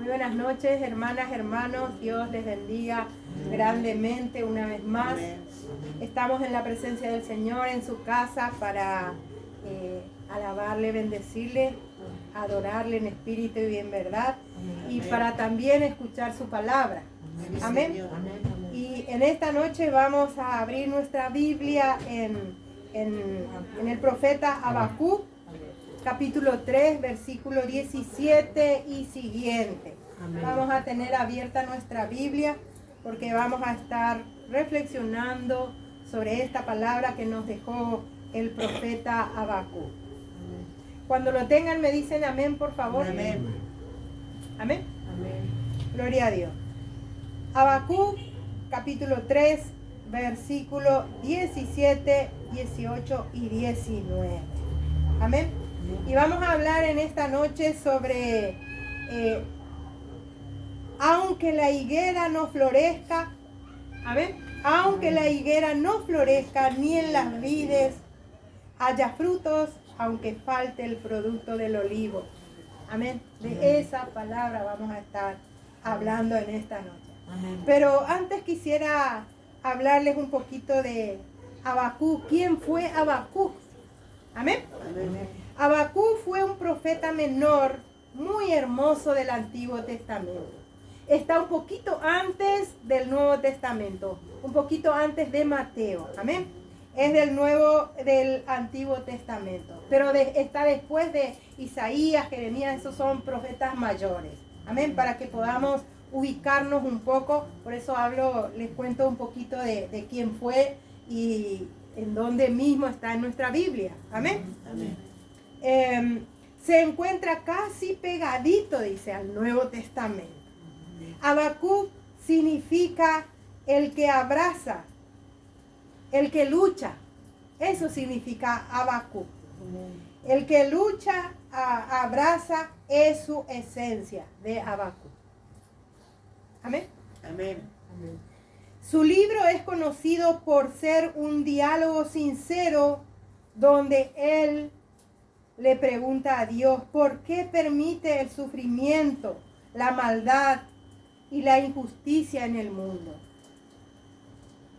Muy buenas noches, hermanas, hermanos. Dios les bendiga grandemente una vez más. Estamos en la presencia del Señor en su casa para alabarle, bendecirle, adorarle en espíritu y en verdad, y para también escuchar su palabra. Amén. Y en esta noche vamos a abrir nuestra Biblia en el profeta Habacuc, capítulo 3, versículo 17 y siguiente. Amén. Vamos a tener abierta nuestra Biblia porque vamos a estar reflexionando sobre esta palabra que nos dejó el profeta Habacuc. Cuando lo tengan me dicen amén, por favor. Amén. Amén. Amén. Gloria a Dios. Habacuc, capítulo 3, versículo 17, 18 y 19. Amén. Y vamos a hablar en esta noche sobre aunque la higuera no florezca, amén, aunque la higuera no florezca ni en las vides haya frutos, aunque falte el producto del olivo. Amén. De esa palabra vamos a estar hablando en esta noche. Amén. Pero antes quisiera hablarles un poquito de Habacuc. ¿Quién fue Habacuc? Amén. Amén. Habacuc fue un profeta menor muy hermoso del Antiguo Testamento. Está un poquito antes del Nuevo Testamento, un poquito antes de Mateo. Amén. Es del Antiguo Testamento, pero está después de Isaías, Jeremías. Esos son profetas mayores. Amén. Para que podamos ubicarnos un poco, por eso les cuento un poquito de quién fue y en dónde mismo está en nuestra Biblia. Amén. Amén. Se encuentra casi pegadito, dice, al Nuevo Testamento. Habacuc significa el que abraza, el que lucha. Eso significa Habacuc. El que lucha, abraza, es su esencia de Habacuc. Amén. Amén. Amén. Su libro es conocido por ser un diálogo sincero donde él le pregunta a Dios por qué permite el sufrimiento, la maldad y la injusticia en el mundo.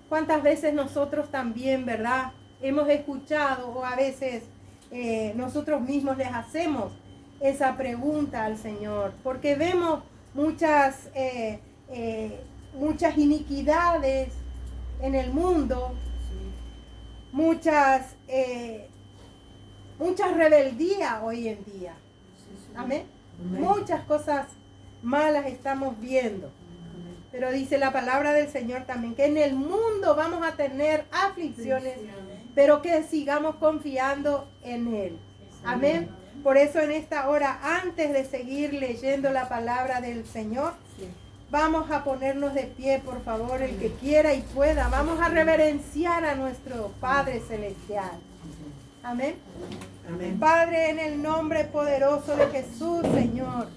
¿Cuántas veces nosotros también, verdad, hemos escuchado o a veces nosotros mismos les hacemos esa pregunta al Señor? Porque vemos muchas iniquidades en el mundo, muchas rebeldías hoy en día. Amén. Muchas cosas malas estamos viendo. Pero dice la palabra del Señor también que en el mundo vamos a tener aflicciones, pero que sigamos confiando en Él. Amén. Por eso en esta hora, antes de seguir leyendo la palabra del Señor, vamos a ponernos de pie, por favor, el que quiera y pueda. Vamos a reverenciar a nuestro Padre Celestial. Amén. Amén. Padre, en el nombre poderoso de Jesús, Señor,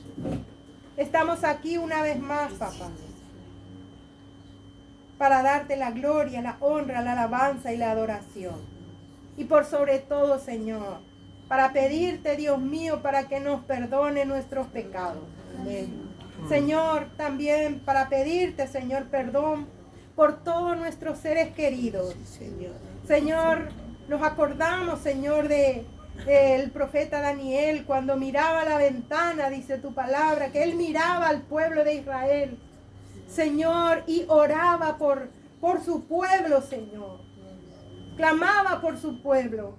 estamos aquí una vez más, papá, para darte la gloria, la honra, la alabanza y la adoración. Y por sobre todo, Señor, para pedirte, Dios mío, para que nos perdone nuestros pecados. Amén. Señor, también para pedirte, Señor, perdón por todos nuestros seres queridos. Señor, nos acordamos, Señor, del profeta Daniel, cuando miraba a la ventana, dice tu palabra, que él miraba al pueblo de Israel, Señor, y oraba por su pueblo, Señor. Clamaba por su pueblo.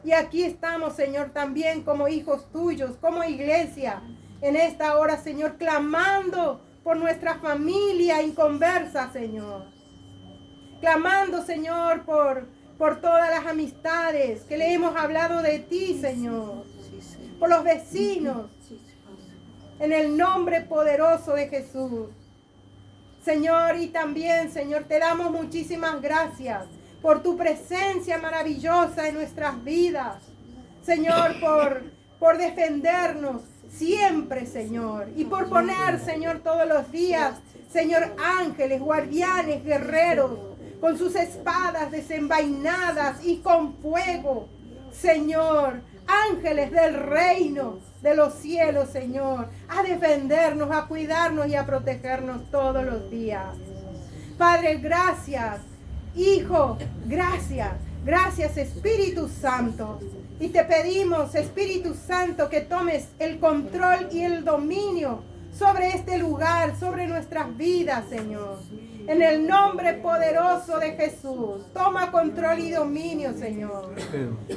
Y aquí estamos, Señor, también como hijos tuyos, como iglesia, en esta hora, Señor, clamando por nuestra familia inconversa, Señor. Clamando, Señor, por todas las amistades que le hemos hablado de ti, Señor. Por los vecinos. En el nombre poderoso de Jesús. Señor, y también, Señor, te damos muchísimas gracias por tu presencia maravillosa en nuestras vidas. Señor, por defendernos siempre, Señor. Y por poner, Señor, todos los días, Señor, ángeles, guardianes, guerreros, con sus espadas desenvainadas y con fuego. Señor, ángeles del reino, de los cielos, Señor, a defendernos, a cuidarnos y a protegernos todos los días. Padre, gracias. Hijo, gracias. Gracias, Espíritu Santo. Y te pedimos, Espíritu Santo, que tomes el control y el dominio sobre este lugar, sobre nuestras vidas, Señor. En el nombre poderoso de Jesús, toma control y dominio, Señor.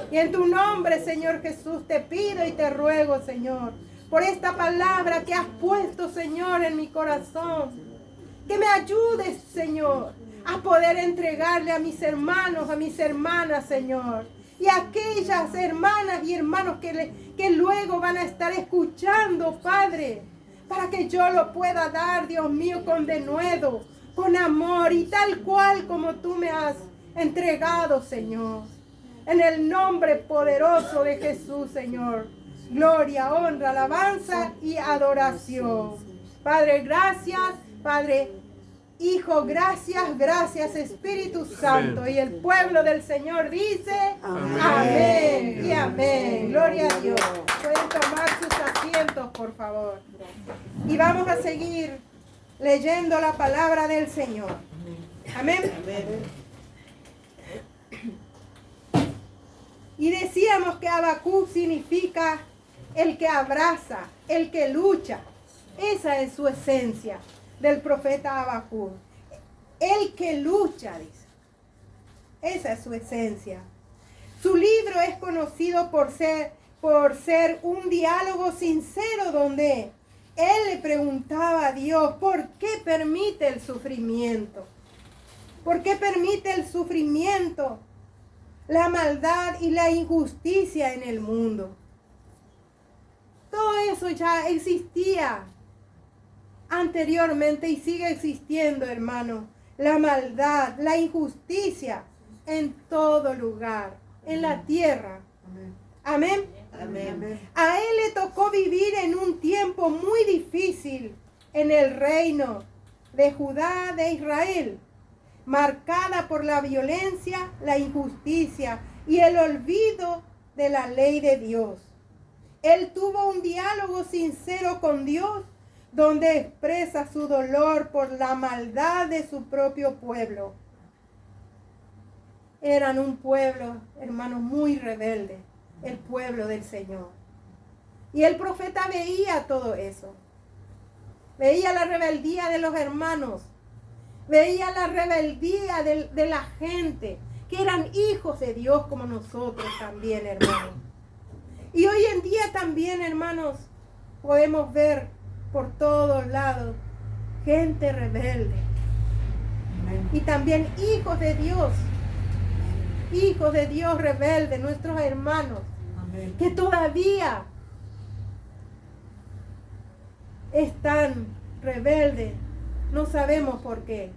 Y en tu nombre, Señor Jesús, te pido y te ruego, Señor, por esta palabra que has puesto, Señor, en mi corazón. Que me ayudes, Señor, a poder entregarle a mis hermanos, a mis hermanas, Señor. Y a aquellas hermanas y hermanos que luego van a estar escuchando, Padre, para que yo lo pueda dar, Dios mío, con denuedo, con amor y tal cual como tú me has entregado, Señor. En el nombre poderoso de Jesús, Señor. Gloria, honra, alabanza y adoración. Padre, gracias. Padre, Hijo, gracias, gracias, Espíritu Santo. Amén. Y el pueblo del Señor dice, Amén. amén y amén. Gloria a Dios. Pueden tomar sus asientos, por favor. Y vamos a seguir leyendo la palabra del Señor. Amén. Y decíamos que Habacuc significa el que abraza, el que lucha. Esa es su esencia del profeta Habacuc. El que lucha, dice. Esa es su esencia. Su libro es conocido por ser un diálogo sincero donde él le preguntaba a Dios, ¿por qué permite el sufrimiento? ¿Por qué permite el sufrimiento, la maldad y la injusticia en el mundo? Todo eso ya existía anteriormente y sigue existiendo, hermano. La maldad, la injusticia en todo lugar, en la tierra. Amén. Amén. A él le tocó vivir en un tiempo muy difícil en el reino de Judá, de Israel, marcada por la violencia, la injusticia y el olvido de la ley de Dios. Él tuvo un diálogo sincero con Dios, donde expresa su dolor por la maldad de su propio pueblo. Eran un pueblo, hermanos, muy rebelde, el pueblo del Señor. Y el profeta veía todo eso. Veía la rebeldía de los hermanos. Veía la rebeldía de la gente, que eran hijos de Dios como nosotros también, hermanos. Y hoy en día también, hermanos, podemos ver por todos lados gente rebelde. Y también hijos de Dios rebeldes, nuestros hermanos, que todavía están rebeldes. No sabemos por qué,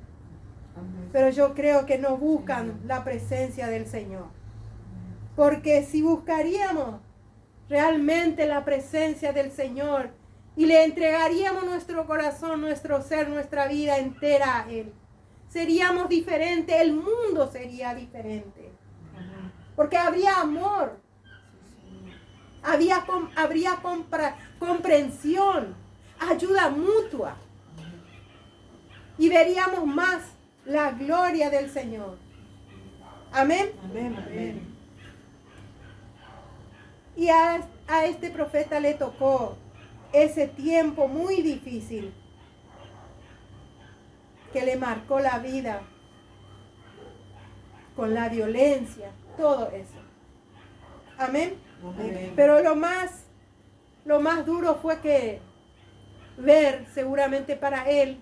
pero yo creo que no buscan la presencia del Señor. Porque si buscaríamos realmente la presencia del Señor y le entregaríamos nuestro corazón, nuestro ser, nuestra vida entera a Él, seríamos diferentes, el mundo sería diferente. Porque habría amor, habría comprensión, ayuda mutua. Y veríamos más la gloria del Señor. Amén. Amén. Amén. Y a este profeta le tocó ese tiempo muy difícil que le marcó la vida con la violencia, todo eso. Amén. Amén. Pero lo más duro fue que ver seguramente para él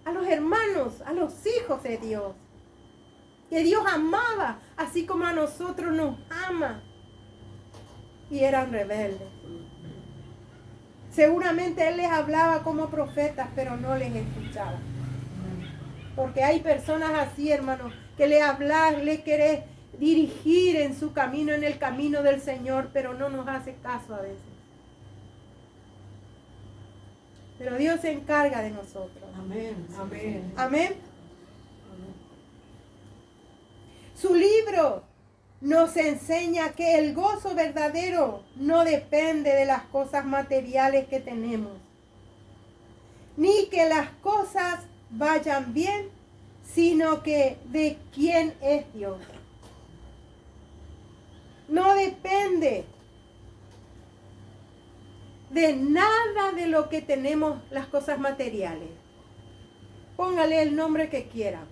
a los hermanos, a los hijos de Dios, que Dios amaba así como a nosotros nos ama, y eran rebeldes. Seguramente él les hablaba como profetas, pero no les escuchaba. Porque hay personas así, hermanos, que le hablas, le querés dirigir en su camino, en el camino del Señor, pero no nos hace caso a veces. Pero Dios se encarga de nosotros. Amén. Amén. Amén. Su libro nos enseña que el gozo verdadero no depende de las cosas materiales que tenemos, ni que las cosas vayan bien, sino que de quién es Dios. No depende de nada de lo que tenemos, las cosas materiales. Póngale el nombre que quieran.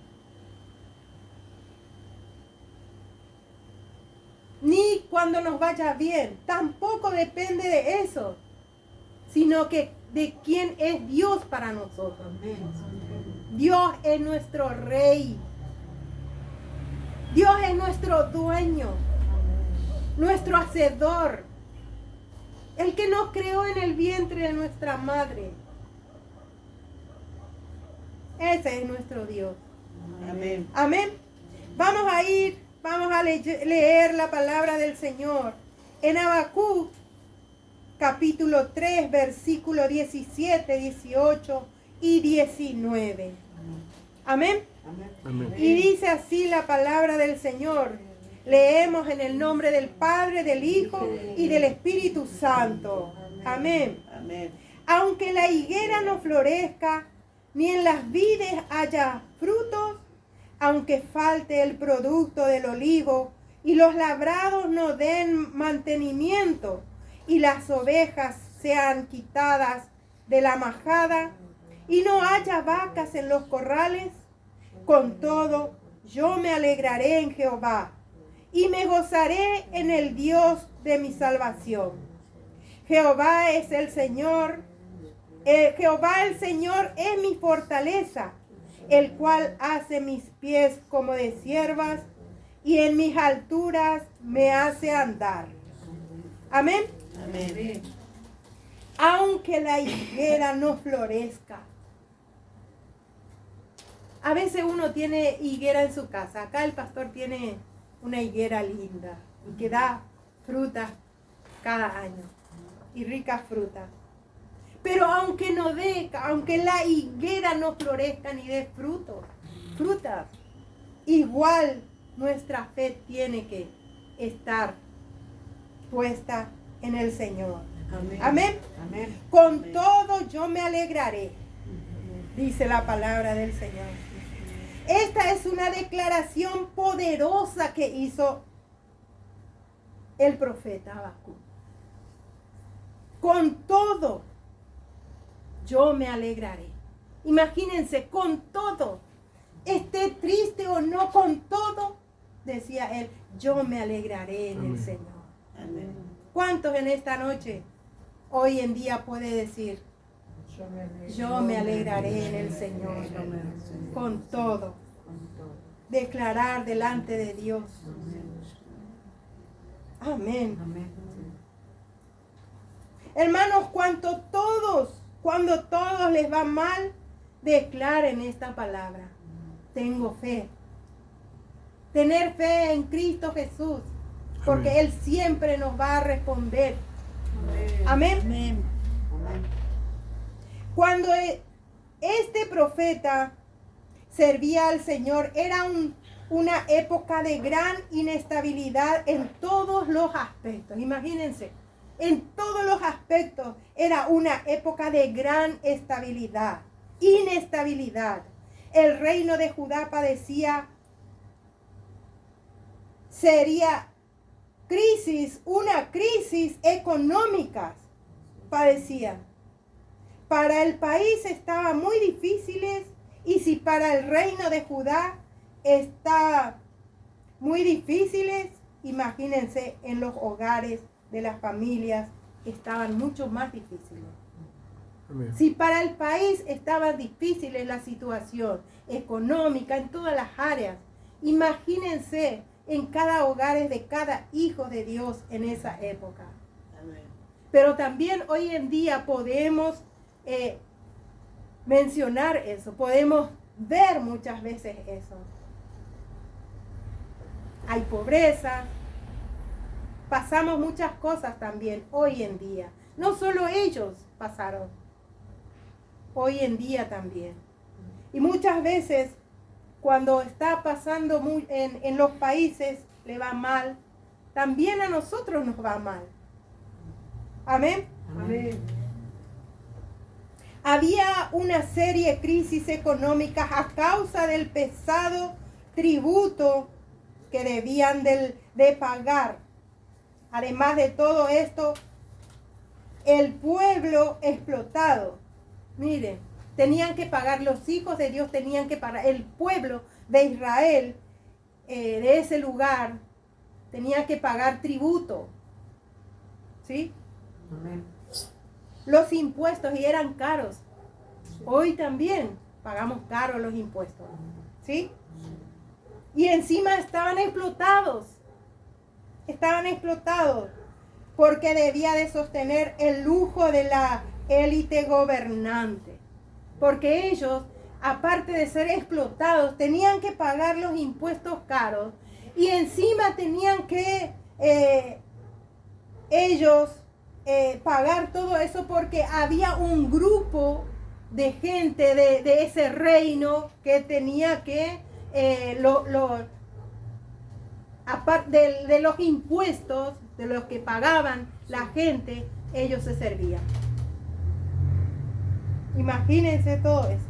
Ni cuando nos vaya bien, tampoco depende de eso, sino que de quién es Dios para nosotros. Dios es nuestro Rey. Dios es nuestro dueño, nuestro hacedor, el que nos creó en el vientre de nuestra madre. Ese es nuestro Dios. Amén. Amén. Vamos a leer la palabra del Señor en Habacuc, capítulo 3, versículo 17, 18 y 19. Amén. Amén. Y dice así la palabra del Señor. Leemos en el nombre del Padre, del Hijo y del Espíritu Santo. Amén. Amén. Aunque la higuera no florezca, ni en las vides haya frutos, aunque falte el producto del olivo, y los labrados no den mantenimiento, y las ovejas sean quitadas de la majada, y no haya vacas en los corrales, con todo yo me alegraré en Jehová, y me gozaré en el Dios de mi salvación. Jehová es el Señor, Jehová el Señor es mi fortaleza, el cual hace mis pies como de ciervas, y en mis alturas me hace andar. Amén. Amén. Aunque la higuera no florezca. A veces uno tiene higuera en su casa. Acá el pastor tiene una higuera linda y que da frutas cada año y ricas frutas. Pero aunque la higuera no florezca ni dé frutas, igual nuestra fe tiene que estar puesta en el Señor. Amén. Amén. Amén. Con todo yo me alegraré, dice la palabra del Señor. Esta es una declaración poderosa que hizo el profeta Habacuc. Con todo yo me alegraré. Imagínense, con todo, esté triste o no, con todo, decía él, yo me alegraré en el Señor. Amén. ¿Cuántos en esta noche, hoy en día, puede decir, yo me alegraré en el Señor? Con todo. Declarar delante de Dios. Amén. Amén. Hermanos, cuando todos les va mal, declaren esta palabra. Tengo fe. Tener fe en Cristo Jesús, porque Amén. Él siempre nos va a responder. Amén. Amén. Cuando este profeta servía al Señor, era una época de gran inestabilidad en todos los aspectos. Imagínense, en todos los aspectos era una época de gran inestabilidad. El reino de Judá sería una crisis económica, padecían. Para el país estaban muy difíciles, y si para el reino de Judá está muy difíciles, imagínense en los hogares de las familias estaban mucho más difíciles. Amén. Si para el país estaba difícil la situación económica en todas las áreas, imagínense en cada hogar de cada hijo de Dios en esa época. Amén. Pero también hoy en día podemos mencionar eso, podemos ver muchas veces eso. Hay pobreza, pasamos muchas cosas también hoy en día. No solo ellos pasaron, hoy en día también. Y muchas veces cuando está pasando en los países le va mal, también a nosotros nos va mal. Amén. Amén. Había una serie de crisis económicas a causa del pesado tributo que debían de pagar. Además de todo esto, el pueblo explotado, miren, tenían que pagar, los hijos de Dios tenían que pagar, el pueblo de Israel, de ese lugar, tenía que pagar tributo. ¿Sí? Amén. Los impuestos, y eran caros. Hoy también pagamos caros los impuestos. ¿Sí? Y encima estaban explotados. Estaban explotados porque debía de sostener el lujo de la élite gobernante. Porque ellos, aparte de ser explotados, tenían que pagar los impuestos caros y encima tenían que ellos pagar todo eso porque había un grupo de gente de ese reino que tenía que aparte de los impuestos, de los que pagaban la gente, ellos se servían. Imagínense todo eso.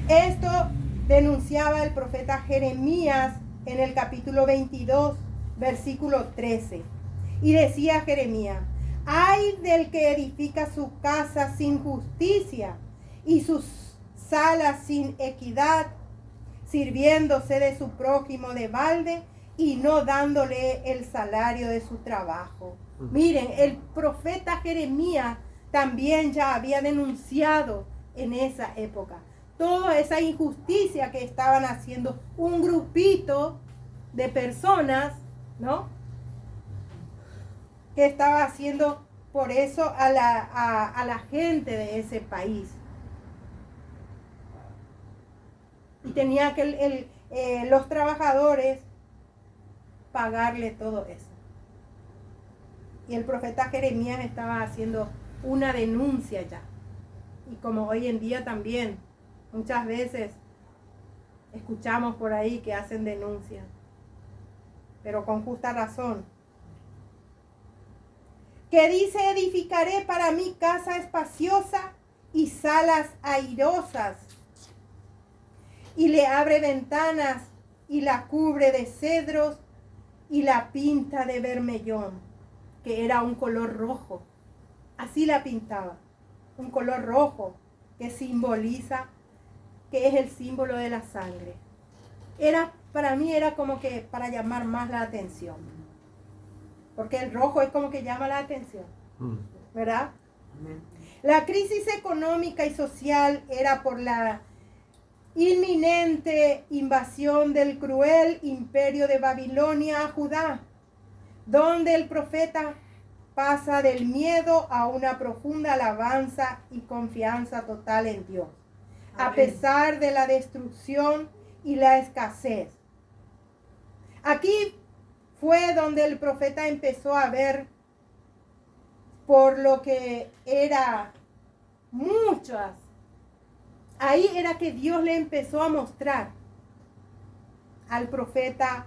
Esto denunciaba el profeta Jeremías en el capítulo 22, versículo 13. Y decía Jeremías: ay del que edifica su casa sin justicia y sus salas sin equidad, sirviéndose de su prójimo de balde y no dándole el salario de su trabajo. Miren, el profeta Jeremías también ya había denunciado en esa época toda esa injusticia que estaban haciendo un grupito de personas, ¿no? Que estaba haciendo por eso a la gente de ese país. Y tenía que los trabajadores pagarle todo eso. Y el profeta Jeremías estaba haciendo una denuncia ya. Y como hoy en día también, muchas veces escuchamos por ahí que hacen denuncias, pero con justa razón. Que dice: edificaré para mí casa espaciosa y salas airosas, y le abre ventanas y la cubre de cedros y la pinta de bermellón, que era un color rojo. Así la pintaba, un color rojo que simboliza, que es el símbolo de la sangre. Para mí era como que para llamar más la atención, porque el rojo es como que llama la atención, ¿verdad? Amén. La crisis económica y social era por la inminente invasión del cruel imperio de Babilonia a Judá, donde el profeta pasa del miedo a una profunda alabanza y confianza total en Dios, a pesar de la destrucción y la escasez. Aquí fue donde el profeta empezó a ver por lo que era muchas. Ahí era que Dios le empezó a mostrar al profeta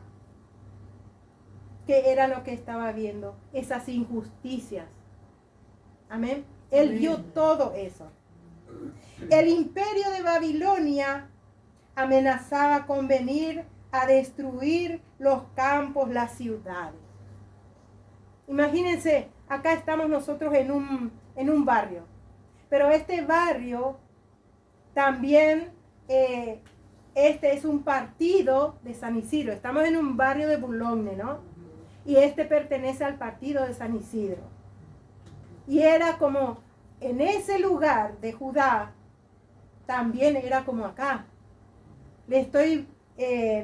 que era lo que estaba viendo, esas injusticias. Amén. Él vio todo eso. El imperio de Babilonia amenazaba con venir a destruir los campos, las ciudades. Imagínense, acá estamos nosotros en un barrio, pero este barrio también, este es un partido de San Isidro. Estamos en un barrio de Boulogne, ¿no? Y este pertenece al partido de San Isidro. Y era como, en ese lugar de Judá, también era como acá. Le estoy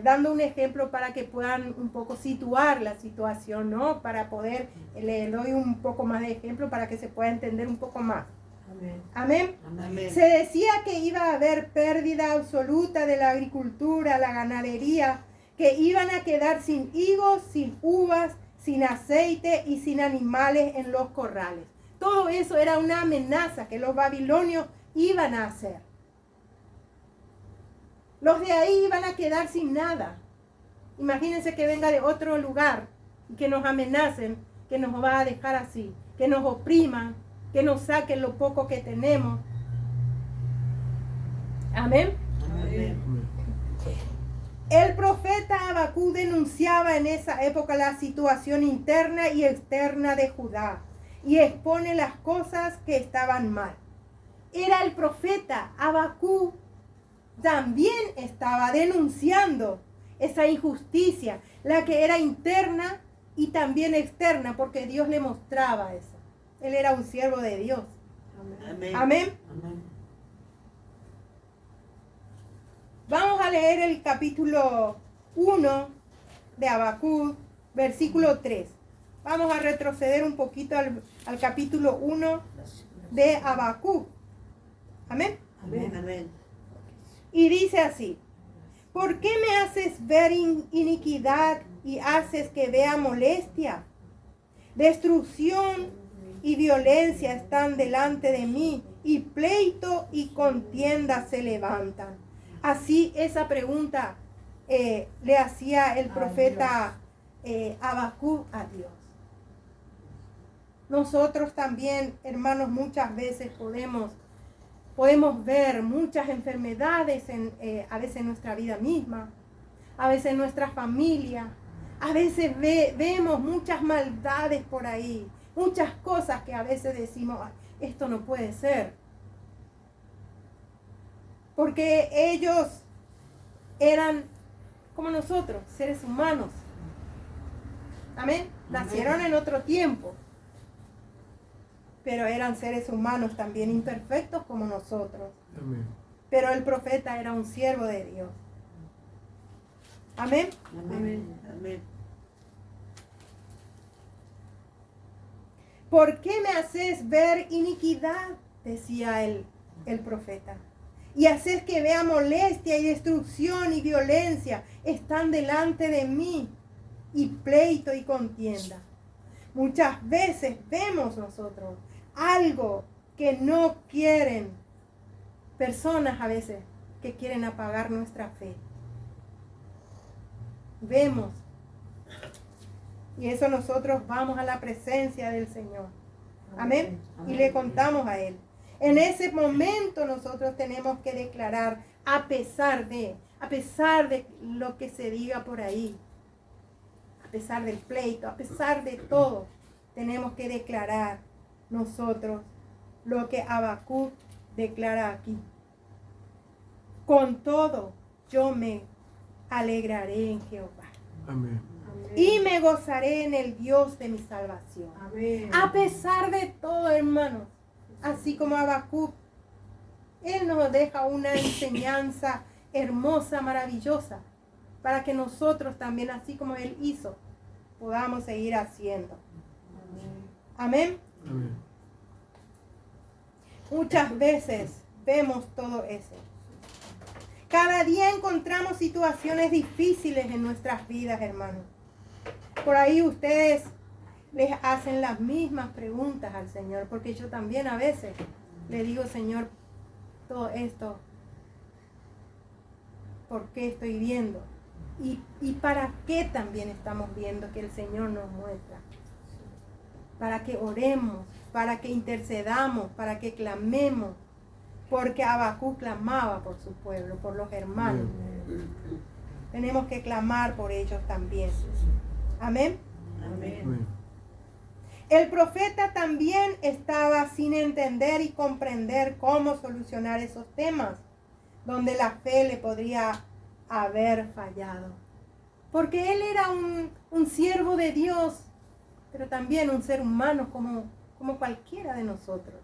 dando un ejemplo para que puedan un poco situar la situación, ¿no? Para poder, le doy un poco más de ejemplo para que se pueda entender un poco más. Amén. Amén. Amén. Se decía que iba a haber pérdida absoluta de la agricultura, la ganadería, que iban a quedar sin higos, sin uvas, sin aceite y sin animales en los corrales. Todo eso era una amenaza que los babilonios iban a hacer. Los de ahí van a quedar sin nada. Imagínense que venga de otro lugar y que nos amenacen, que nos va a dejar así, que nos opriman, que nos saquen lo poco que tenemos. Amén. Amén. El profeta Habacuc denunciaba en esa época la situación interna y externa de Judá y expone las cosas que estaban mal. Era el profeta Habacuc, también estaba denunciando esa injusticia, la que era interna y también externa, porque Dios le mostraba eso. Él era un siervo de Dios. Amén. Amén. Amén. Vamos a leer el capítulo 1 de Habacuc, versículo 3. Vamos a retroceder un poquito al capítulo 1 de Habacuc. Amén. Amén. Amén. Y dice así: ¿por qué me haces ver iniquidad y haces que vea molestia? Destrucción y violencia están delante de mí, y pleito y contienda se levantan. Así esa pregunta le hacía el profeta Habacuc a Dios. Nosotros también, hermanos, muchas veces podemos ver muchas enfermedades a veces en nuestra vida misma, a veces en nuestra familia, a veces vemos muchas maldades por ahí, muchas cosas que a veces decimos, esto no puede ser. Porque ellos eran como nosotros, seres humanos. Amén. Nacieron en otro tiempo, pero eran seres humanos también imperfectos como nosotros. Amén. Pero el profeta era un siervo de Dios. Amén. Amén. Amén. ¿Por qué me haces ver iniquidad? Decía el profeta. Y haces que vea molestia y destrucción y violencia están delante de mí, y pleito y contienda. Muchas veces vemos nosotros algo que no quieren, personas a veces que quieren apagar nuestra fe. Vemos. Y eso nosotros vamos a la presencia del Señor. Amén. Y le contamos a Él. En ese momento nosotros tenemos que declarar, a pesar de lo que se diga por ahí, a pesar del pleito, a pesar de todo, tenemos que declarar nosotros lo que Habacuc declara aquí. Con todo, yo me alegraré en Jehová. Amén. Y me gozaré en el Dios de mi salvación. Amén. A pesar de todo, hermanos, así como Habacuc, él nos deja una enseñanza hermosa, maravillosa, para que nosotros también, así como él hizo, podamos seguir haciendo. Amén. Amén. Muchas veces vemos todo eso. Cada día encontramos situaciones difíciles en nuestras vidas, hermanos. Por ahí ustedes les hacen las mismas preguntas al Señor, porque yo también a veces le digo, Señor, todo esto, ¿por qué estoy viendo? Y para qué también estamos viendo que el Señor nos muestra. Para que oremos, para que intercedamos, para que clamemos, porque Habacuc clamaba por su pueblo, por los hermanos. Tenemos que clamar por ellos también. Amén. Amén. Amén. El profeta también estaba sin entender y comprender cómo solucionar esos temas, donde la fe le podría haber fallado. Porque él era un siervo de Dios, pero también un ser humano como cualquiera de nosotros.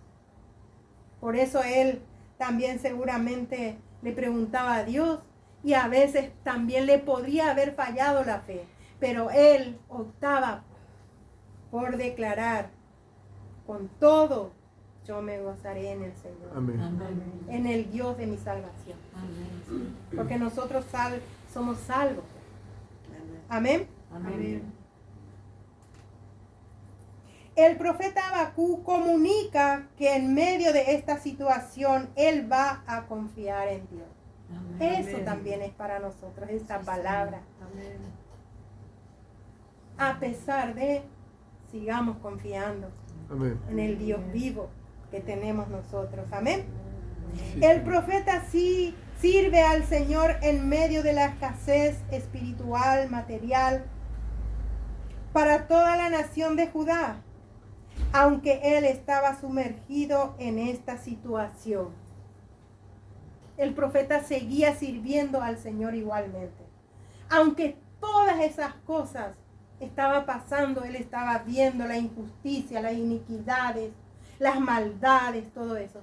Por eso él también seguramente le preguntaba a Dios, y a veces también le podría haber fallado la fe, pero él optaba por declarar, con todo yo me gozaré en el Señor, Amén. Amén. en el Dios de mi salvación, Amén. porque nosotros somos salvos. Amén. Amén. El profeta Habacuc comunica que en medio de esta situación él va a confiar en Dios. Amén. Eso también es para nosotros, esta Sí, palabra. Amén. A pesar de, sigamos confiando Amén. en el Dios vivo que tenemos nosotros. Amén. Sí, El Señor. profeta sí sirve al Señor en medio de la escasez espiritual, material, para toda la nación de Judá, aunque él estaba sumergido en esta situación. El profeta seguía sirviendo al Señor igualmente. Aunque todas esas cosas estaban pasando, él estaba viendo la injusticia, las iniquidades, las maldades, todo eso.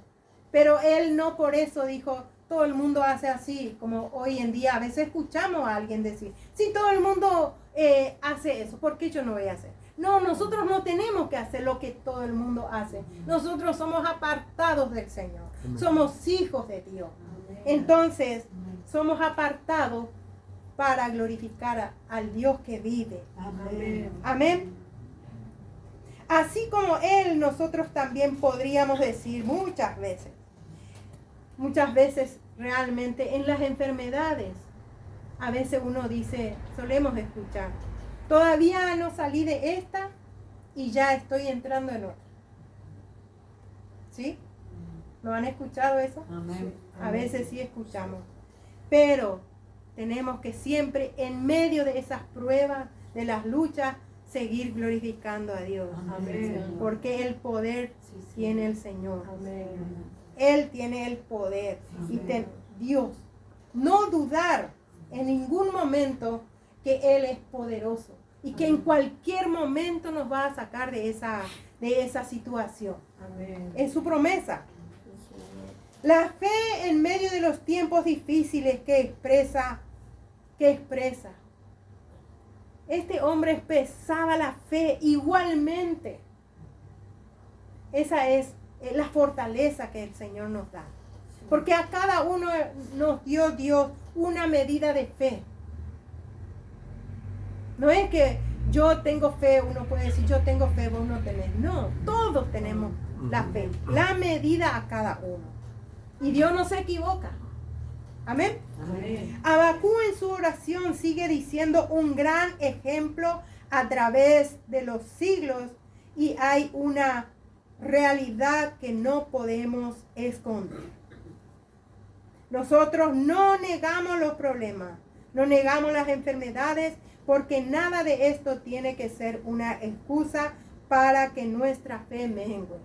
Pero él no por eso dijo, todo el mundo hace así, como hoy en día a veces escuchamos a alguien decir, si todo el mundo hace eso, ¿por qué yo no voy a hacer? No, nosotros no tenemos que hacer lo que todo el mundo hace. Nosotros somos apartados del Señor. Amén. Somos hijos de Dios. Amén. Entonces, somos apartados para glorificar al Dios que vive. Amén. Amén. Así como Él, nosotros también podríamos decir muchas veces realmente en las enfermedades, a veces uno dice, solemos escuchar, todavía no salí de esta y ya estoy entrando en otra. ¿Sí? ¿Lo han escuchado eso? Amén. A veces sí escuchamos. Pero tenemos que siempre en medio de esas pruebas, de las luchas, seguir glorificando a Dios. Amén. Porque el poder tiene el Señor. Amén. Él tiene el poder. Y Dios, no dudar en ningún momento que Él es poderoso. Y que en cualquier momento nos va a sacar de esa situación. Amén. Es su promesa. La fe en medio de los tiempos difíciles que expresa. Este hombre expresaba la fe igualmente. Esa es la fortaleza que el Señor nos da. Porque a cada uno nos dio Dios una medida de fe. No es que yo tengo fe, uno puede decir yo tengo fe, vos no tenés. No, todos tenemos la fe, la medida a cada uno. Y Dios no se equivoca. Amén. Amén. Abacú en su oración sigue diciendo un gran ejemplo a través de los siglos y hay una realidad que no podemos esconder. Nosotros no negamos los problemas, no negamos las enfermedades, porque nada de esto tiene que ser una excusa para que nuestra fe mengue.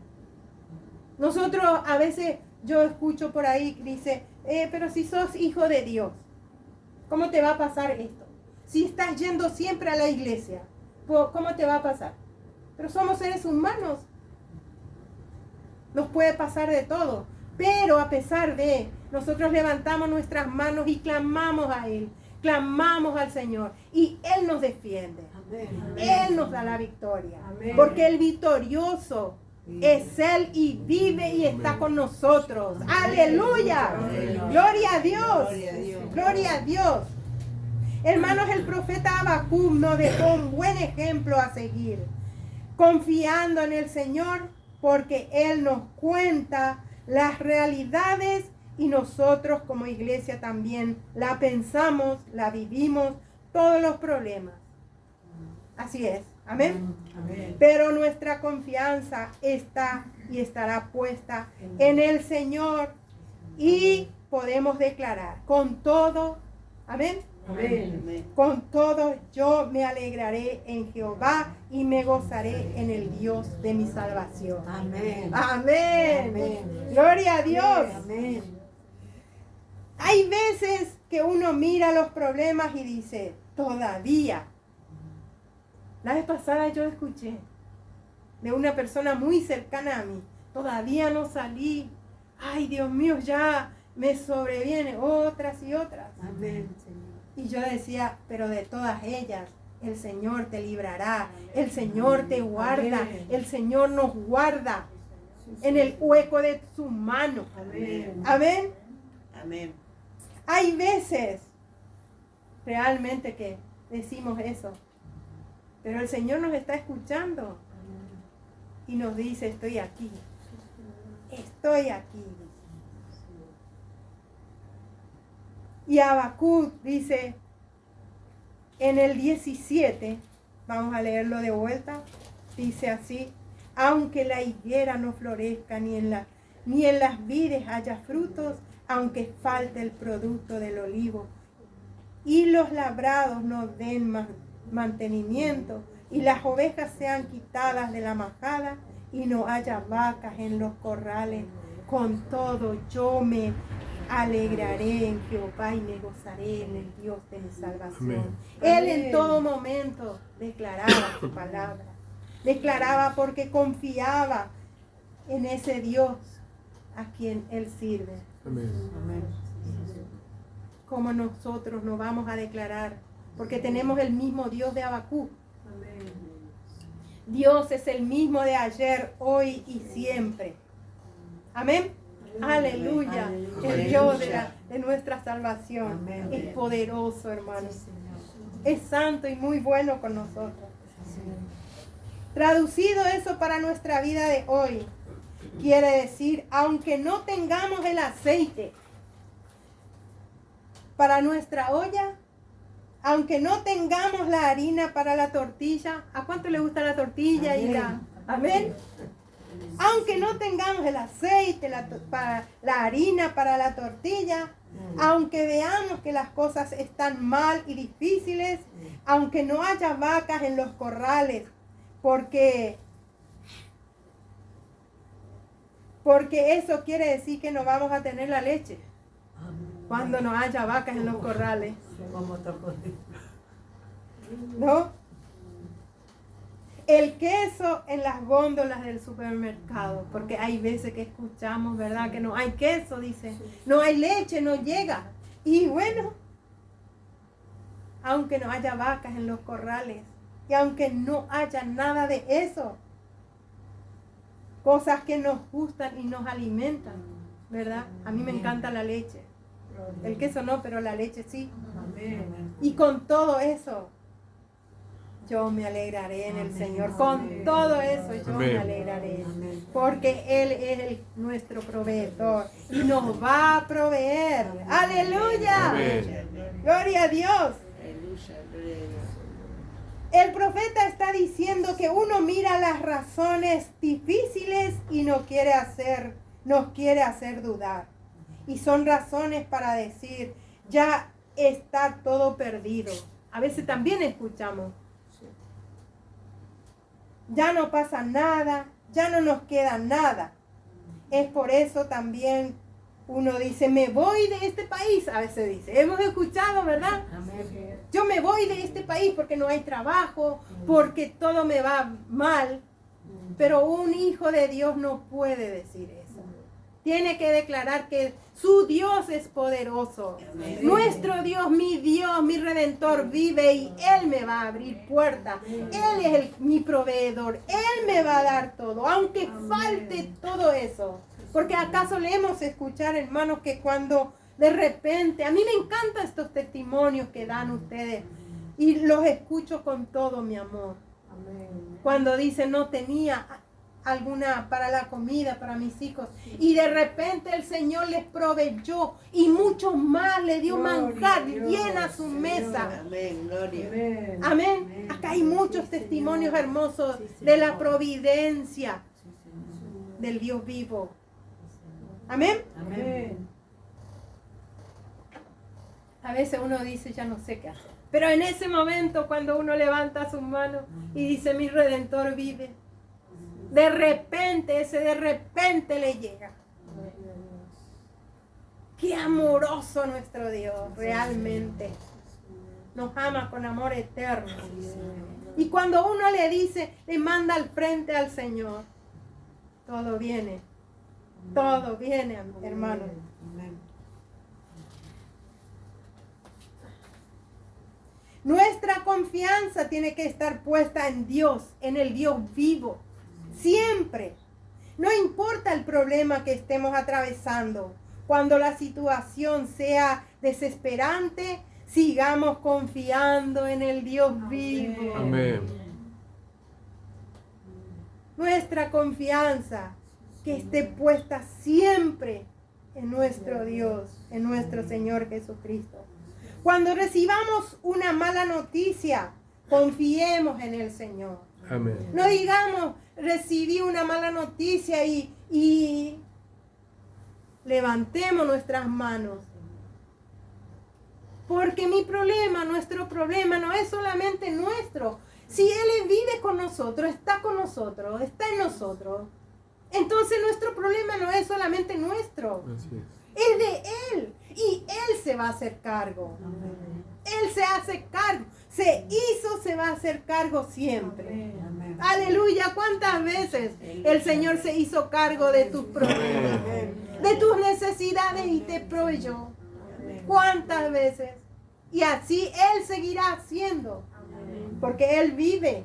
Nosotros a veces, yo escucho por ahí que dice, pero si sos hijo de Dios, ¿cómo te va a pasar esto? Si estás yendo siempre a la iglesia, ¿cómo te va a pasar? Pero somos seres humanos. Nos puede pasar de todo. Pero a pesar de, nosotros levantamos nuestras manos y clamamos a Él. Clamamos al Señor. Y Él nos defiende. Amén. Él nos da la victoria. Amén. Porque el victorioso es Él y vive y está con nosotros. ¡Aleluya! Amén. ¡Gloria a Dios! Gloria a Dios. ¡Gloria a Dios! Hermanos, el profeta Abacú nos dejó un buen ejemplo a seguir. Confiando en el Señor, porque Él nos cuenta las realidades y nosotros como iglesia también la pensamos, la vivimos, todos los problemas. Así es. Amén. Amén. Pero nuestra confianza está y estará puesta en el Señor y podemos declarar con todo, amén. Amén. Con todo yo me alegraré en Jehová y me gozaré en el Dios de mi salvación. Amén. Amén. Amén. Gloria a Dios. Amén. Hay veces que uno mira los problemas y dice, todavía. La vez pasada yo escuché de una persona muy cercana a mí, todavía no salí. Ay, Dios mío, ya me sobreviene otras y otras. Amén, Señor. Y yo decía, pero de todas ellas, el Señor te librará, el Señor te guarda, Amén. el Señor nos guarda en el hueco de su mano. Amén. Amén. Amén. Hay veces realmente que decimos eso, pero el Señor nos está escuchando y nos dice, estoy aquí. Estoy aquí. Y Habacuc dice en el 17, vamos a leerlo de vuelta, dice así: aunque la higuera no florezca, ni en las vides haya frutos, aunque falte el producto del olivo, y los labrados no den mantenimiento, y las ovejas sean quitadas de la majada, y no haya vacas en los corrales, con todo yo me alegraré en Jehová y me gozaré en el Dios de mi salvación. Amén. Él en todo momento declaraba su palabra. Declaraba porque confiaba en ese Dios a quien él sirve. Amén. Amén. Como nosotros nos vamos a declarar, porque tenemos el mismo Dios de Habacuc. Dios es el mismo de ayer, hoy y siempre. Amén. Aleluya. Aleluya. El Dios de nuestra salvación Amén. es poderoso, hermanos. Sí, Señor. Es santo y muy bueno con nosotros. Sí, Señor. Traducido eso para nuestra vida de hoy, quiere decir, aunque no tengamos el aceite para nuestra olla, aunque no tengamos la harina para la tortilla, ¿a cuánto le gusta la tortilla? Amén. Amén. Aunque no tengamos el aceite, la harina para la tortilla, aunque veamos que las cosas están mal y difíciles, aunque no haya vacas en los corrales, porque eso quiere decir que no vamos a tener la leche cuando no haya vacas en los corrales, ¿no? El queso en las góndolas del supermercado, porque hay veces que escuchamos, ¿verdad? Que no hay queso, dice, no hay leche, no llega. Y bueno, aunque no haya vacas en los corrales, y aunque no haya nada de eso, cosas que nos gustan y nos alimentan, ¿verdad? A mí me encanta la leche. El queso no, pero la leche sí. Y con todo eso, yo me alegraré en el Señor. Con todo eso yo me alegraré. Porque Él es nuestro proveedor y nos va a proveer. ¡Aleluya! ¡Gloria a Dios! Aleluya, gloria a Dios. El profeta está diciendo que uno mira las razones difíciles y nos quiere hacer dudar. Y son razones para decir, ya está todo perdido. A veces también escuchamos, ya no pasa nada, ya no nos queda nada. Es por eso también uno dice, me voy de este país. A veces dice, hemos escuchado, ¿verdad? Yo me voy de este país porque no hay trabajo, porque todo me va mal. Pero un hijo de Dios no puede decir eso. Tiene que declarar que su Dios es poderoso. Amén. Nuestro Dios, mi Redentor vive y Él me va a abrir puertas. Él es mi proveedor. Él me va a dar todo, aunque falte todo eso. Porque acaso leemos escuchar, hermanos, que cuando de repente, a mí me encantan estos testimonios que dan ustedes y los escucho con todo mi amor. Cuando dicen no tenía alguna para la comida para mis hijos y de repente el Señor les proveyó y mucho más le dio manjar, llena su mesa. Amén, gloria. Amén. Acá hay muchos testimonios hermosos de la providencia del Dios vivo. Amén. Amén. A veces uno dice, ya no sé qué hacer. Pero en ese momento, cuando uno levanta sus manos y dice, mi Redentor vive, de repente le llega. Qué amoroso nuestro Dios, realmente. Nos ama con amor eterno. Y cuando uno le dice, le manda al frente al Señor, todo viene, hermano. Amén. Nuestra confianza tiene que estar puesta en Dios, en el Dios vivo, siempre. No importa el problema que estemos atravesando, cuando la situación sea desesperante, sigamos confiando en el Dios vivo. Amén. Nuestra confianza que esté puesta siempre en nuestro Dios, en nuestro Señor Jesucristo. Cuando recibamos una mala noticia, confiemos en el Señor. Amén. No digamos, recibí una mala noticia y levantemos nuestras manos. Porque nuestro problema no es solamente nuestro. Si Él vive con nosotros, está en nosotros, entonces nuestro problema no es solamente nuestro. Así Es de Él. Y Él se va a hacer cargo. Él se hace cargo. Se va a hacer cargo siempre. Amén. Aleluya. ¿Cuántas veces el Señor se hizo cargo de tus problemas, de tus necesidades y te proveyó? ¿Cuántas veces? Y así Él seguirá haciendo. Porque Él vive.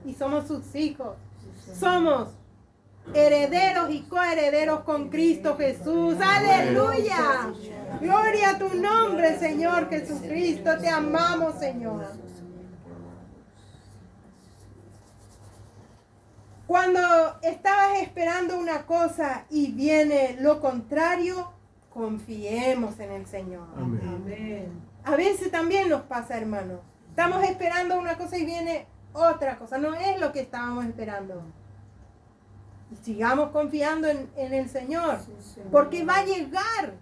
Y somos sus hijos. Somos herederos y coherederos con Cristo Jesús. ¡Aleluya! Gloria a tu nombre, Señor Jesucristo. Te amamos, Señor. Cuando estabas esperando una cosa y viene lo contrario, confiemos en el Señor. Amén. A veces también nos pasa, hermanos. Estamos esperando una cosa y viene otra cosa. No es lo que estábamos esperando. Sigamos confiando en el Señor, porque va a llegar.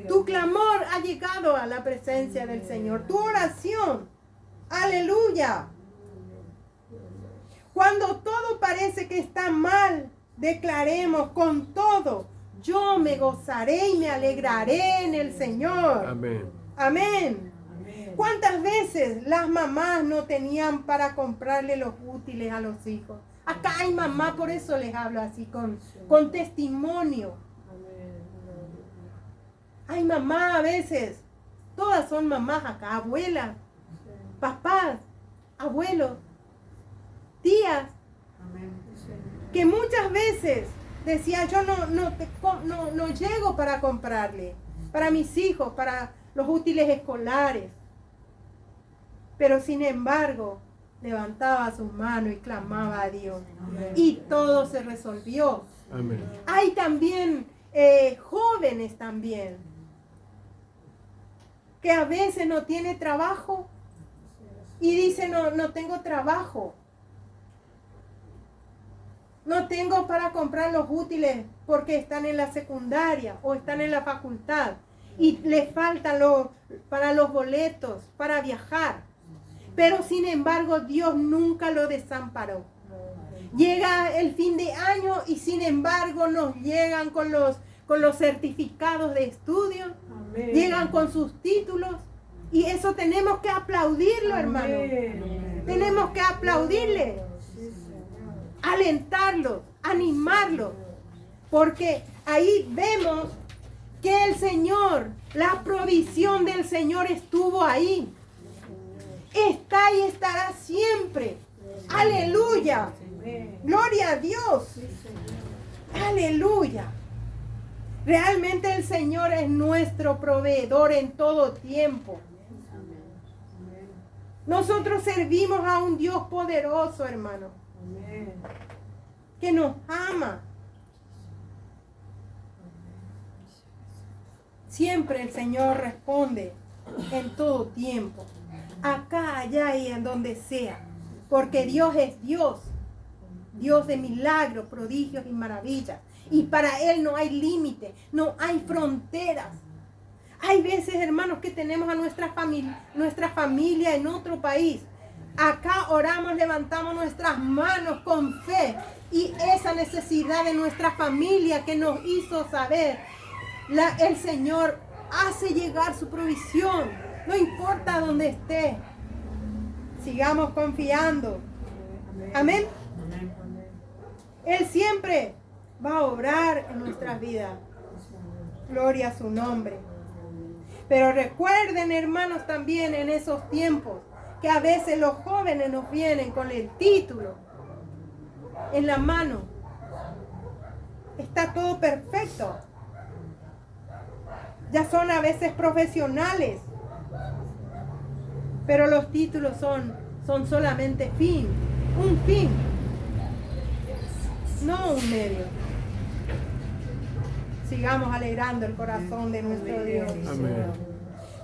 Tu clamor ha llegado a la presencia del Señor. Tu oración. Aleluya. Cuando todo parece que está mal, declaremos con todo: yo me gozaré y me alegraré en el Señor. Amén. Amén. ¿Cuántas veces las mamás no tenían para comprarle los útiles a los hijos? Acá hay mamá, por eso les hablo así, con testimonio. Hay mamá a veces, todas son mamás acá, abuelas, papás, abuelos, tías, que muchas veces decía: yo no llego para comprarle, para mis hijos, para los útiles escolares. Pero sin embargo, levantaba sus manos y clamaba a Dios. Y todo se resolvió. Amén. Hay también jóvenes también, que a veces no tiene trabajo y dice: no tengo trabajo. No tengo para comprar los útiles porque están en la secundaria o están en la facultad y les faltan para los boletos, para viajar. Pero sin embargo, Dios nunca lo desamparó. Llega el fin de año y sin embargo nos llegan con los certificados de estudio, llegan con sus títulos, y eso tenemos que aplaudirlo, hermano. Tenemos que aplaudirle, alentarlo, animarlo, porque ahí vemos que el Señor, la provisión del Señor estuvo ahí. Está y estará siempre. Aleluya. Gloria a Dios. Aleluya. Realmente el Señor es nuestro proveedor en todo tiempo. Nosotros servimos a un Dios poderoso, hermano, que nos ama. Siempre el Señor responde en todo tiempo, acá, allá y en donde sea, porque Dios es Dios, Dios de milagros, prodigios y maravillas, y para Él no hay límite, no hay fronteras. Hay veces, hermanos, que tenemos a nuestra familia en otro país. Acá oramos, levantamos nuestras manos con fe, y esa necesidad de nuestra familia que nos hizo saber, el Señor hace llegar su provisión, no importa dónde esté. Sigamos confiando. Amén. Él siempre va a obrar en nuestras vidas. Gloria a su nombre. Pero recuerden, hermanos, también en esos tiempos, que a veces los jóvenes nos vienen con el título en la mano. Está todo perfecto. Ya son a veces profesionales. Pero los títulos son solamente fin. Un fin. No un medio. sigamos alegrando el corazón de nuestro Dios. Amén.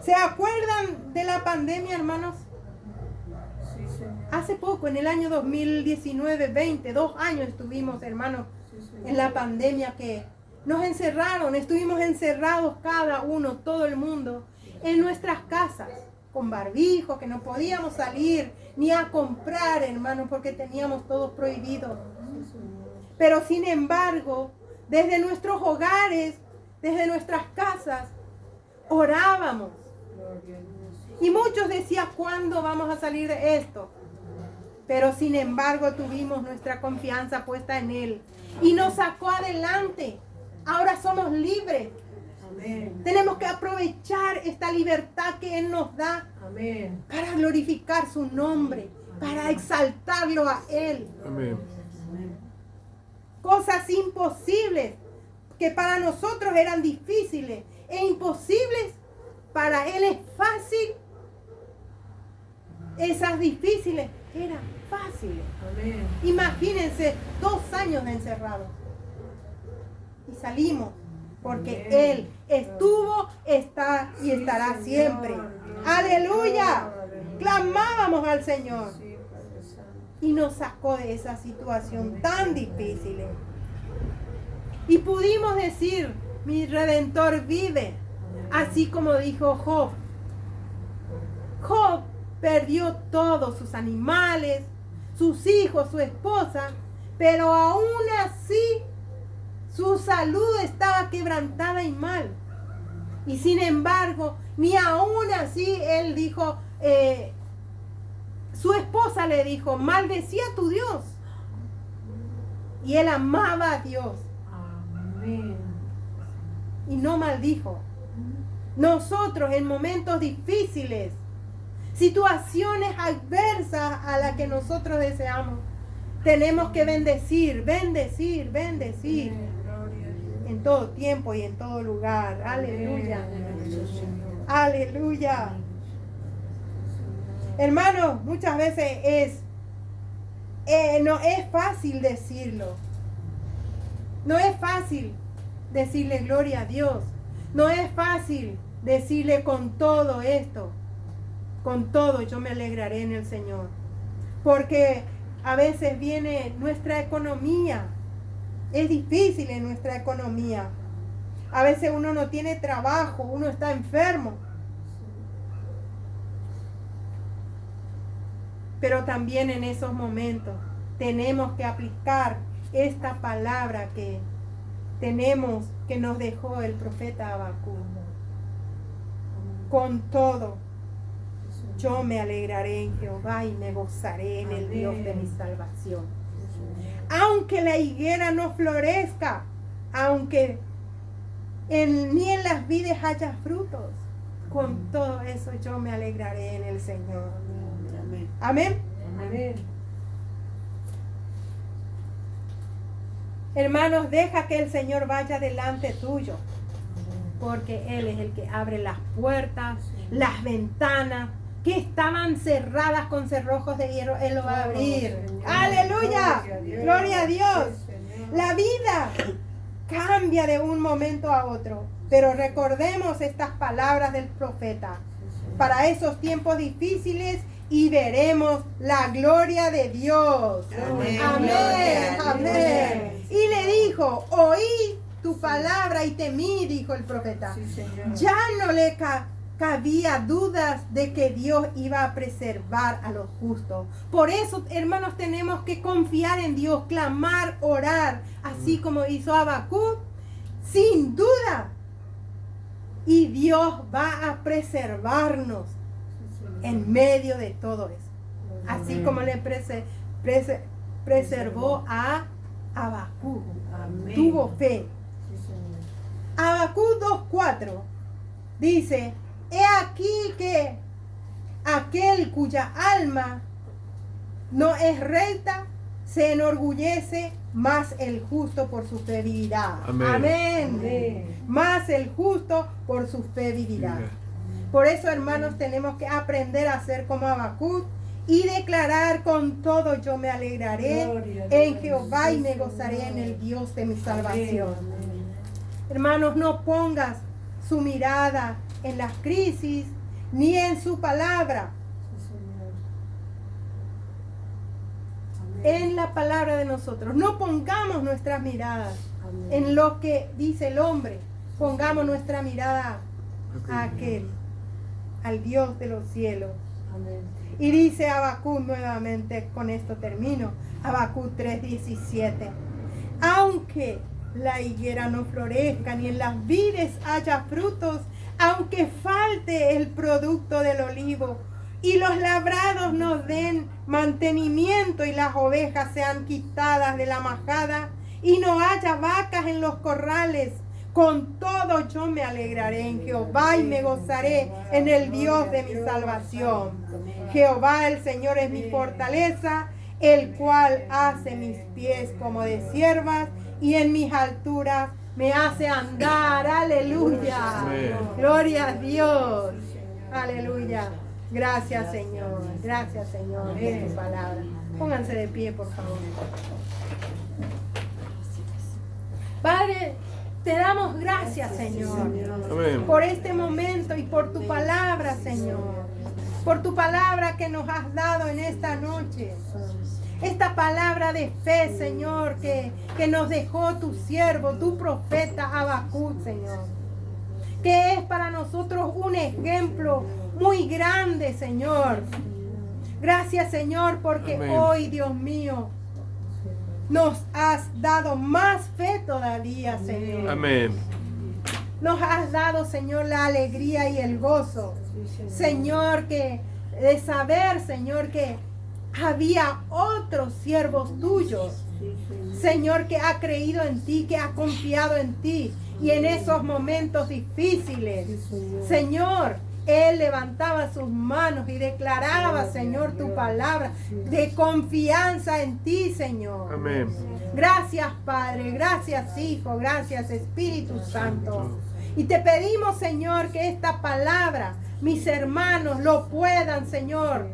¿Se acuerdan de la pandemia, hermanos? Hace poco, en el año 2019-20, 2 años estuvimos, hermanos, en la pandemia que nos encerraron. Estuvimos encerrados cada uno, todo el mundo, en nuestras casas, con barbijo, que no podíamos salir ni a comprar, hermanos, porque teníamos todo prohibido. Pero sin embargo, desde nuestros hogares, desde nuestras casas, orábamos. Y muchos decían, ¿cuándo vamos a salir de esto? Pero sin embargo tuvimos nuestra confianza puesta en Él y nos sacó adelante. Ahora somos libres. Amén. Tenemos que aprovechar esta libertad que Él nos da Amén. para glorificar su nombre, para exaltarlo a Él. Amén. Cosas imposibles que para nosotros eran difíciles e imposibles, para Él es fácil. Esas difíciles eran fáciles. Amén. Imagínense 2 años de encerrados. Y salimos porque Amén. Él estuvo, está y estará siempre. Aleluya. Clamábamos al Señor y nos sacó de esa situación tan difícil. Y pudimos decir, mi Redentor vive, así como dijo Job. Job perdió todos sus animales, sus hijos, su esposa, pero aún así su salud estaba quebrantada y mal. Y sin embargo, ni aún así él dijo, su esposa le dijo, maldecía a tu Dios. Y él amaba a Dios Amén. y no maldijo. Nosotros en momentos difíciles, situaciones adversas a las que nosotros deseamos, tenemos que bendecir, bendecir, bendecir en todo tiempo y en todo lugar. Aleluya. Aleluya. Hermanos, muchas veces no es fácil decirlo. No es fácil decirle gloria a Dios. No es fácil decirle con todo esto. Con todo yo me alegraré en el Señor. Porque a veces viene nuestra economía. Es difícil en nuestra economía. A veces uno no tiene trabajo, uno está enfermo. Pero también en esos momentos tenemos que aplicar esta palabra que tenemos, que nos dejó el profeta Habacuc. Con todo, yo me alegraré en Jehová y me gozaré en el Dios de mi salvación. Aunque la higuera no florezca, aunque ni en las vides haya frutos, con todo eso yo me alegraré en el Señor. Amén. Amén. Amén. Hermanos, deja que el Señor vaya delante tuyo, porque Él es el que abre las puertas, las ventanas que estaban cerradas con cerrojos de hierro. Él lo va a abrir. ¡Aleluya! ¡Gloria a Dios! La vida cambia de un momento a otro, pero recordemos estas palabras del profeta para esos tiempos difíciles y veremos la gloria de Dios. Amén. Amén. Amén. Y le dijo, oí tu palabra y temí, dijo el profeta. Sí, Señor. Ya no le cabía dudas de que Dios iba a preservar a los justos. Por eso, hermanos, tenemos que confiar en Dios, clamar, orar, así como hizo Habacuc, sin duda. Y Dios va a preservarnos en medio de todo eso. Así como le preservó a Habacuc. Amén. Tuvo fe. Habacuc 2:4 dice, he aquí que aquel cuya alma no es recta se enorgullece, más el justo por su fe vivirá. Amén. Amén. Amén. Más el justo por su fe vivirá. Por eso, hermanos, tenemos que aprender a ser como Habacuc y declarar con todo, yo me alegraré Gloria a en Dios. Jehová y me Sí, gozaré Señor. en el Dios de mi salvación. Amén. Hermanos, no pongas su mirada en las crisis ni en su palabra. Sí, Señor. Amén. En la palabra de nosotros. No pongamos nuestras miradas Amén. en lo que dice el hombre. Pongamos nuestra mirada a aquel, al Dios de los cielos. Amén. Y dice Habacuc nuevamente, con esto termino, Habacuc 3:17. Aunque la higuera no florezca ni en las vides haya frutos, aunque falte el producto del olivo y los labrados nos den mantenimiento y las ovejas sean quitadas de la majada y no haya vacas en los corrales, con todo yo me alegraré en Jehová y me gozaré en el Dios de mi salvación. Jehová el Señor es mi fortaleza, el cual hace mis pies como de siervas y en mis alturas me hace andar. Aleluya. Amén. Gloria a Dios. Aleluya. Gracias, Señor. Gracias, Señor, por tu palabra. Pónganse de pie, por favor. Padre, te damos gracias, Señor, Amén. por este momento y por tu palabra, Señor. Por tu palabra que nos has dado en esta noche. Esta palabra de fe, Señor, que nos dejó tu siervo, tu profeta Habacuc, Señor. Que es para nosotros un ejemplo muy grande, Señor. Gracias, Señor, porque Amén. hoy, Dios mío, nos has dado más fe todavía, Señor. Amén. Nos has dado, Señor, la alegría y el gozo. Señor, que de saber, Señor, que había otros siervos tuyos. Señor, que ha creído en ti, que ha confiado en ti. Y en esos momentos difíciles, Señor, él levantaba sus manos y declaraba, Señor, tu palabra de confianza en ti, Señor. Amén. Gracias, Padre. Gracias, Hijo. Gracias, Espíritu Santo. Y te pedimos, Señor, que esta palabra, mis hermanos, lo puedan, Señor,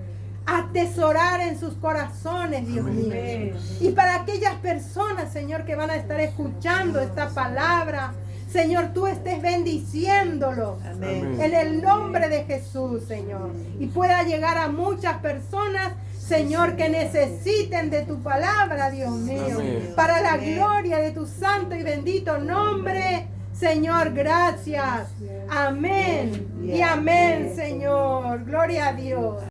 atesorar en sus corazones, Dios mío. Y para aquellas personas, Señor, que van a estar escuchando esta palabra, Señor, tú estés bendiciéndolo. Amén. En el nombre de Jesús, Señor. Y pueda llegar a muchas personas, Señor, que necesiten de tu palabra, Dios mío. Amén. Para la gloria de tu santo y bendito nombre, Señor, gracias. Amén. Y amén, Señor. Gloria a Dios.